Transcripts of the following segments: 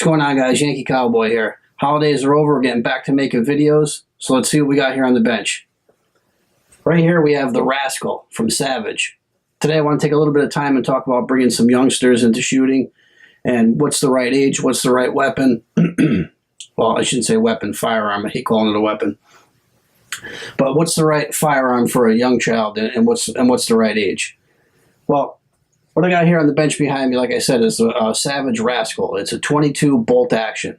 What's going on, guys? Yankee Cowboy here. Holidays are over. We're getting back to making videos. So let's see what we got here on the bench. Right here we have the Rascal from Savage. Today I want to take a little bit of time and talk about bringing some youngsters into shooting and what's the right age, what's the right weapon. Well, I shouldn't say weapon, firearm. I hate calling it a weapon. But what's the right firearm for a young child, and what's the right age? Well, what I got here on the bench behind me, like I said, is a Savage Rascal. It's a 22 bolt action.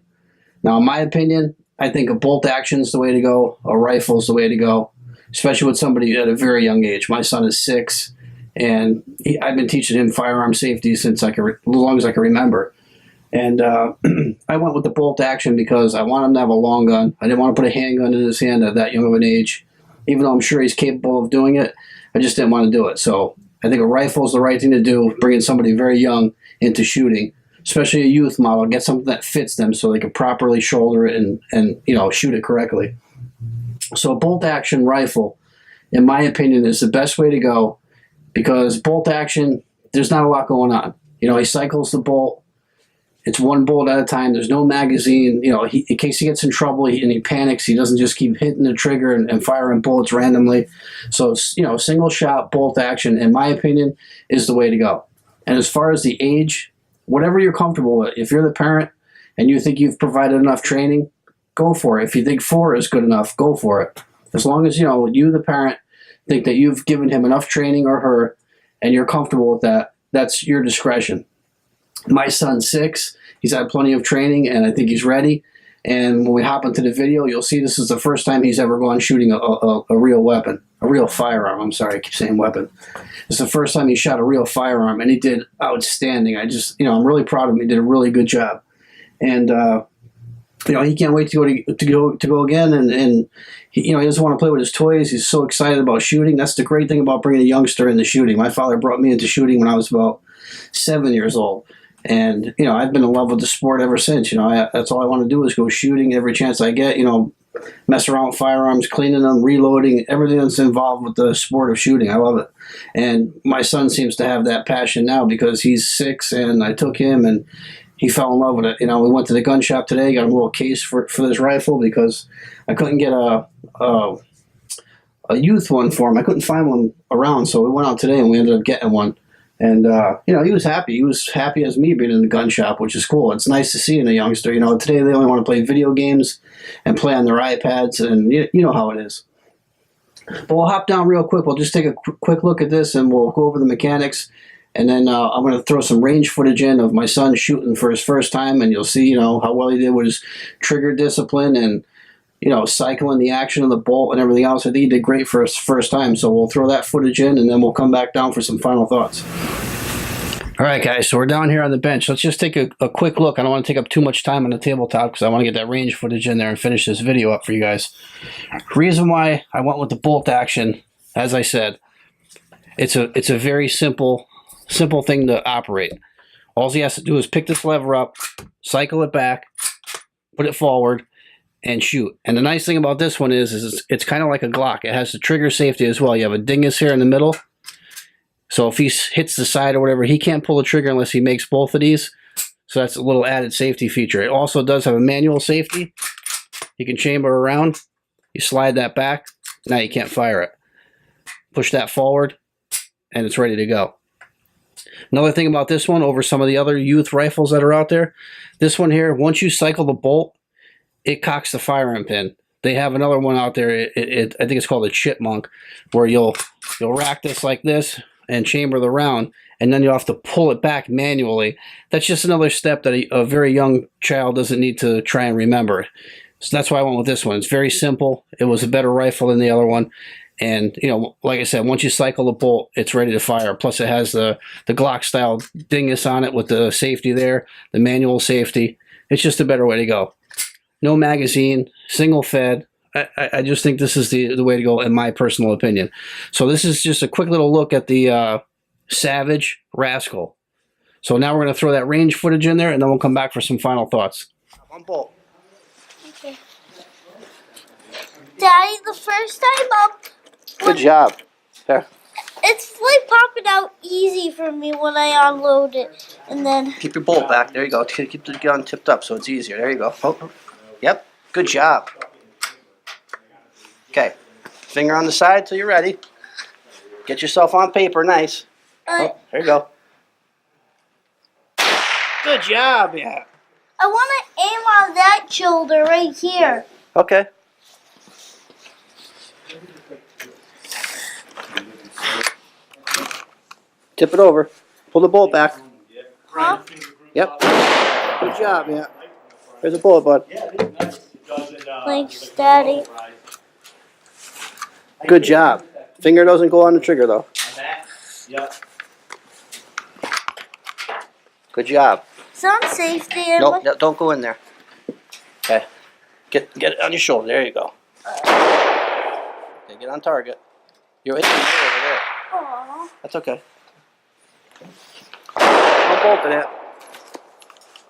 Now, in my opinion, I think a bolt action is the way to go. A rifle is the way to go, especially with somebody at a very young age. My son is 6, and I've been teaching him firearm safety since as long as I can remember. And I went with the bolt action because I want him to have a long gun. I didn't want to put a handgun in his hand at that young of an age. Even though I'm sure he's capable of doing it, I just didn't want to do it. So I think a rifle is the right thing to do, bringing somebody very young into shooting, especially a youth model. Get something that fits them so they can properly shoulder it and shoot it correctly. So a bolt action rifle, in my opinion, is the best way to go because bolt action, there's not a lot going on. He cycles the bolt. It's one bullet at a time. There's no magazine. In case he gets in trouble and he panics, he doesn't just keep hitting the trigger and firing bullets randomly. So, single shot bolt action, in my opinion, is the way to go. And as far as the age, whatever you're comfortable with. If you're the parent and you think you've provided enough training, go for it. If you think 4 is good enough, go for it. As long as, you, the parent, think that you've given him enough training or her and you're comfortable with that, that's your discretion. My son's 6. He's had plenty of training, and I think he's ready. And when we hop into the video, you'll see this is the first time he's ever gone shooting a real weapon, a real firearm. I'm sorry, I keep saying weapon. It's the first time he shot a real firearm, and he did outstanding. I'm really proud of him. He did a really good job. And, he can't wait to go again. And he doesn't want to play with his toys. He's so excited about shooting. That's the great thing about bringing a youngster into shooting. My father brought me into shooting when I was about 7 years old. And, I've been in love with the sport ever since. That's all I want to do is go shooting every chance I get, mess around with firearms, cleaning them, reloading, everything that's involved with the sport of shooting. I love it. And my son seems to have that passion now because he's 6 and I took him and he fell in love with it. We went to the gun shop today, got a little case for this rifle because I couldn't get a youth one for him. I couldn't find one around, so we went out today and we ended up getting one. And, he was happy. He was happy as me being in the gun shop, which is cool. It's nice to see in a youngster. Today they only want to play video games and play on their iPads, and you know how it is. But we'll hop down real quick. We'll just take a quick look at this, and we'll go over the mechanics. And then I'm going to throw some range footage in of my son shooting for his first time, and you'll see, how well he did with his trigger discipline and, cycling the action of the bolt and everything else. I think he did great for his first time. So we'll throw that footage in, and then we'll come back down for some final thoughts. All right, guys, so we're down here on the bench. Let's just take a quick look. I don't want to take up too much time on the tabletop because I want to get that range footage in there and finish this video up for you guys. Reason why I went with the bolt action, as I said, it's a very simple thing to operate. All he has to do is pick this lever up, cycle it back, put it forward, and shoot. And the nice thing about this one is it's kind of like a Glock. It has the trigger safety as well. You have a dingus here in the middle. So if he hits the side or whatever, he can't pull the trigger unless he makes both of these. So that's a little added safety feature. It also does have a manual safety. You can chamber around. You slide that back. Now you can't fire it. Push that forward, and it's ready to go. Another thing about this one over some of the other youth rifles that are out there, this one here, once you cycle the bolt, it cocks the firing pin. They have another one out there. I think it's called a chipmunk, where you'll rack this like this and chamber the round, and then you'll have to pull it back manually. That's just another step that a very young child doesn't need to try and remember. So that's why I went with this one. It's very simple. It was a better rifle than the other one. And, like I said, once you cycle the bolt, it's ready to fire. Plus, it has the Glock-style dingus on it with the safety there, the manual safety. It's just a better way to go. No magazine, single fed. I just think this is the way to go, in my personal opinion. So this is just a quick little look at the Savage Rascal. So now we're going to throw that range footage in there, and then we'll come back for some final thoughts. One bolt. Okay. Daddy, the first time up... Good job. There. It's like popping out easy for me when I unload it, and then Keep your bolt back. There you go. Keep the gun tipped up so it's easier. There you go. Oh. Yep. Good job. Okay. Finger on the side till you're ready. Get yourself on paper. Nice. Oh, there you go. Good job, yeah. I want to aim on that shoulder right here. Okay. Tip it over. Pull the bolt back. Huh? Yep. Good job, yeah. There's a bullet, bud. Thanks, Daddy. Good job. Finger doesn't go on the trigger, though. Good job. Some safety. Nope, no, don't go in there. Okay. Get it on your shoulder. There you go. Okay, get on target. You're hitting me over there. Aww. That's okay. Unbolted it.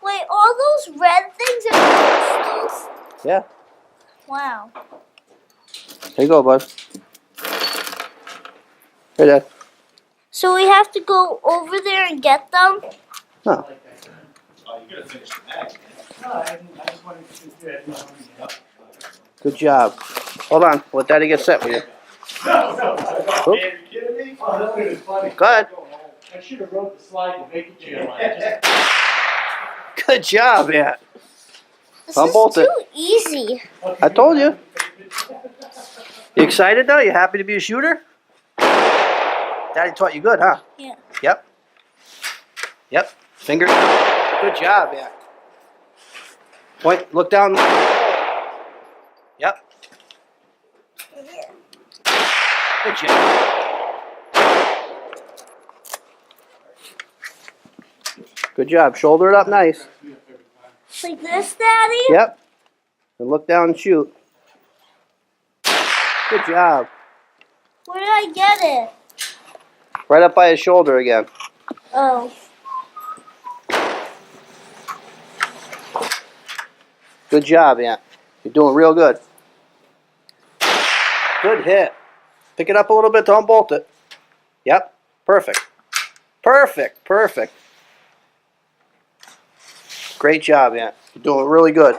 Wait, all those red things are crystals? Yeah. Wow. There you go, bud. Here, Dad. So we have to go over there and get them? No. Good job. Hold on. Let Daddy get set with you. No. Oop. Are you kidding me? Oh, that would have been funny. Go ahead. I should have wrote the slide to make it chill. Good job, yeah. This Unbolt is it. too easy. I told you. You excited, though? You happy to be a shooter? Daddy taught you good, huh? Yeah. Yep. Yep. Finger. Good job, yeah. Point. Look down. Yep. Good job. Good job. Shoulder it up nice. Like this, Daddy? Yep. And look down and shoot. Good job. Where did I get it? Right up by his shoulder again. Oh. Good job, Aunt. You're doing real good. Good hit. Pick it up a little bit to unbolt it. Yep. Perfect. Perfect. Perfect. Great job, Aunt. You're doing really good.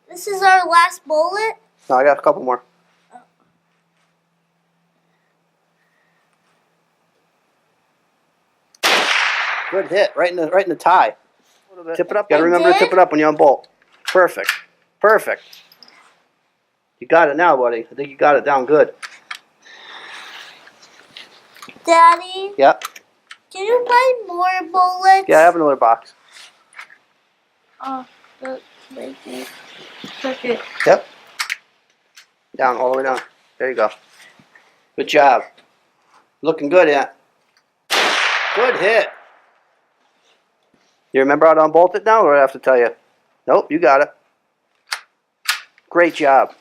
This is our last bullet? No, I got a couple more. Good hit. Right in the tie. Tip it up. Gotta remember to tip it up when you unbolt. Perfect. Perfect. You got it now, buddy. I think you got it down good. Daddy? Yep. Can you buy more bullets? Yeah, I have another box. Oh, that's making perfect. Yep. Down, all the way down. There you go. Good job. Looking good, yeah. Good hit. You remember how to unbolt it now, or do I have to tell you? Nope, you got it. Great job.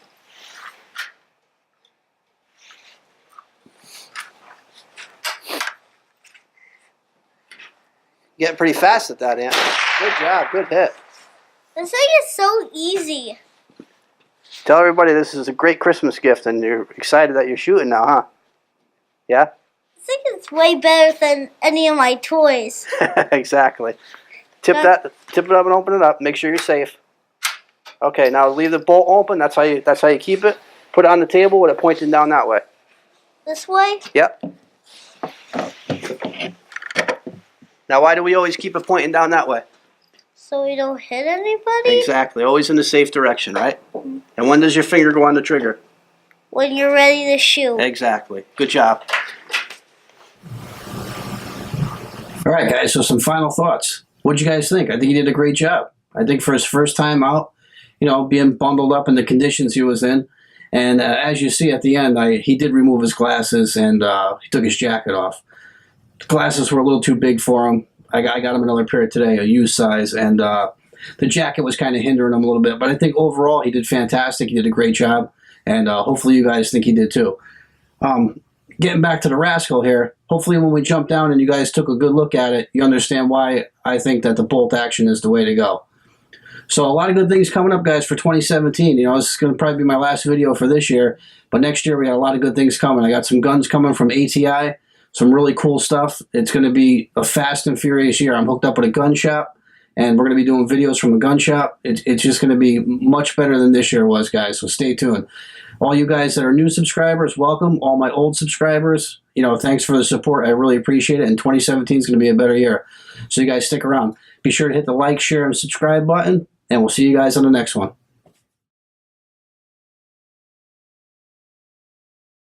Getting pretty fast at that, Aunt. Good job, good hit. This thing is so easy. Tell everybody this is a great Christmas gift, and you're excited that you're shooting now, huh? Yeah? I think it's way better than any of my toys. Exactly. Tip it up and open it up. Make sure you're safe. Okay, now leave the bolt open. That's how you keep it. Put it on the table with it pointing down that way. This way? Yep. Now, why do we always keep it pointing down that way? So we don't hit anybody? Exactly. Always in the safe direction, right? And when does your finger go on the trigger? When you're ready to shoot. Exactly. Good job. All right, guys, so some final thoughts. What'd you guys think? I think he did a great job. I think for his first time out, being bundled up in the conditions he was in. And as you see at the end, he did remove his glasses and he took his jacket off. The glasses were a little too big for him. I got him another pair today, a U size, and the jacket was kind of hindering him a little bit. But I think overall he did fantastic. He did a great job, and hopefully you guys think he did too. Getting back to the Rascal here, hopefully when we jump down and you guys took a good look at it, you understand why I think that the bolt action is the way to go. So a lot of good things coming up, guys, for 2017. You know, this is going to probably be my last video for this year. But next year, we got a lot of good things coming. I got some guns coming from ATI, some really cool stuff. It's going to be a fast and furious year. I'm hooked up at a gun shop, and we're going to be doing videos from a gun shop. It's just going to be much better than this year was, guys. So stay tuned. All you guys that are new subscribers, welcome. All my old subscribers, you know, thanks for the support. I really appreciate it. And 2017 is going to be a better year. So you guys stick around. Be sure to hit the like, share, and subscribe button. And we'll see you guys on the next one.